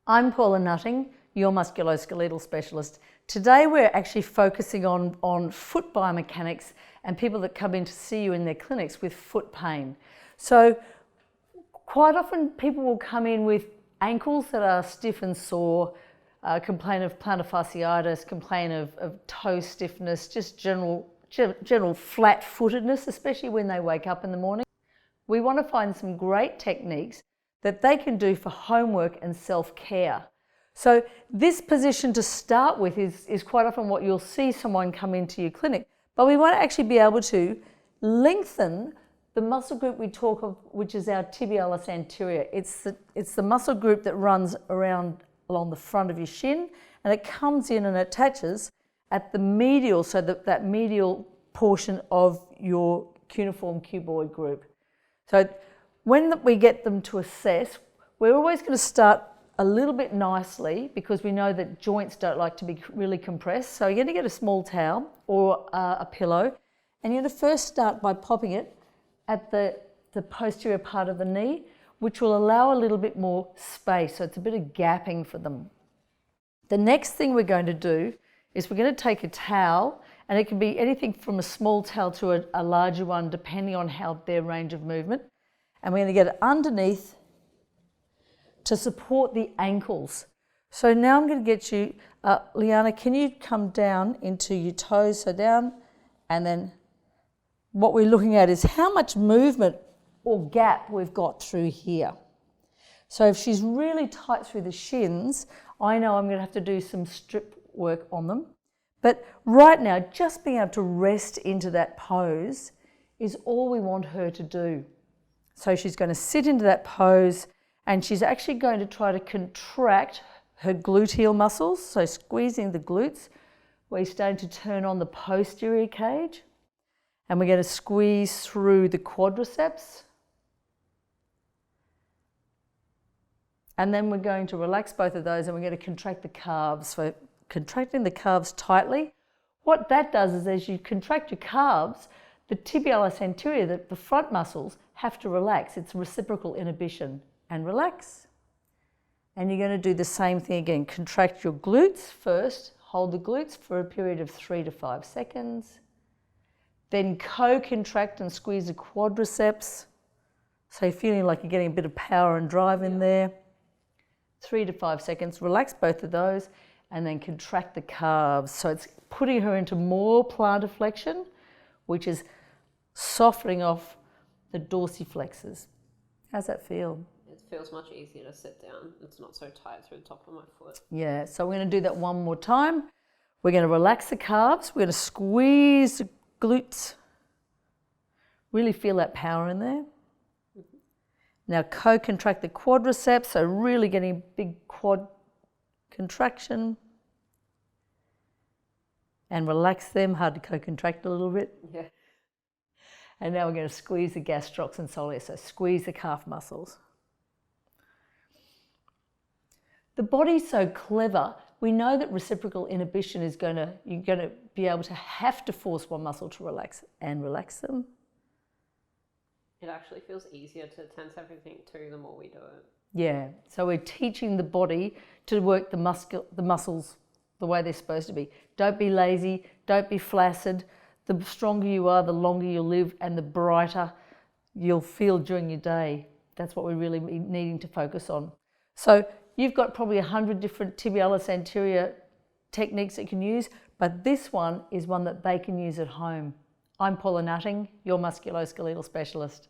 I'm Paula Nutting, your musculoskeletal specialist. Today we're actually focusing on foot biomechanics and people that come in to see you in their clinics with foot pain. So quite often people will come in with ankles that are stiff and sore, complain of plantar fasciitis, complain of toe stiffness, just general flat-footedness, especially when they wake up in the morning. We want to find some great techniques that they can do for homework and self-care. So this position to start with is quite often what you'll see someone come into your clinic, but we want to actually be able to lengthen the muscle group we talk of, which is our tibialis anterior. It's the muscle group that runs along the front of your shin, and it comes in and attaches at the medial, so that medial portion of your cuneiform cuboid group. So when we get them to assess, we're always going to start a little bit nicely because we know that joints don't like to be really compressed. So you're going to get a small towel or a pillow, and you're going to first start by popping it at the posterior part of the knee, which will allow a little bit more space. So it's a bit of gapping for them. The next thing we're going to do is we're going to take a towel, and it can be anything from a small towel to a larger one, depending on their range of movement. And we're going to get it underneath to support the ankles. So now I'm going to get you, Liana, can you come down into your toes? So down, and then what we're looking at is how much movement or gap we've got through here. So if she's really tight through the shins, I know I'm going to have to do some strip work on them. But right now, just being able to rest into that pose is all we want her to do. So she's going to sit into that pose, and she's actually going to try to contract her gluteal muscles, so squeezing the glutes. We're starting to turn on the posterior cage, and we're going to squeeze through the quadriceps. And then we're going to relax both of those, and we're going to contract the calves. So contracting the calves tightly. What that does is as you contract your calves, the tibialis anterior, the front muscles, have to relax. It's reciprocal inhibition. And relax. And you're going to do the same thing again. Contract your glutes first. Hold the glutes for a period of 3 to 5 seconds. Then co-contract and squeeze the quadriceps. So you're feeling like you're getting a bit of power and drive in there. 3 to 5 seconds. Relax both of those. And then contract the calves. So it's putting her into more plantar flexion, which is softening off the dorsiflexors. How's that feel? It feels much easier to sit down. It's not so tight through the top of my foot. Yeah, so we're going to do that one more time. We're going to relax the calves. We're going to squeeze the glutes. Really feel that power in there. Mm-hmm. Now co-contract the quadriceps, so really getting big quad contraction. And relax them, hard to co-contract a little bit. Yeah. And now we're going to squeeze the gastrocs and soleus, so squeeze the calf muscles. The body's so clever, we know that reciprocal inhibition is you're going to be able to have to force one muscle to relax and relax them. It actually feels easier to tense everything too the more we do it. Yeah, so we're teaching the body to work the muscles the way they're supposed to be. Don't be lazy, don't be flaccid. The stronger you are, the longer you'll live, and the brighter you'll feel during your day. That's what we're really needing to focus on. So you've got probably 100 different tibialis anterior techniques that you can use, but this one is one that they can use at home. I'm Paula Nutting, your musculoskeletal specialist.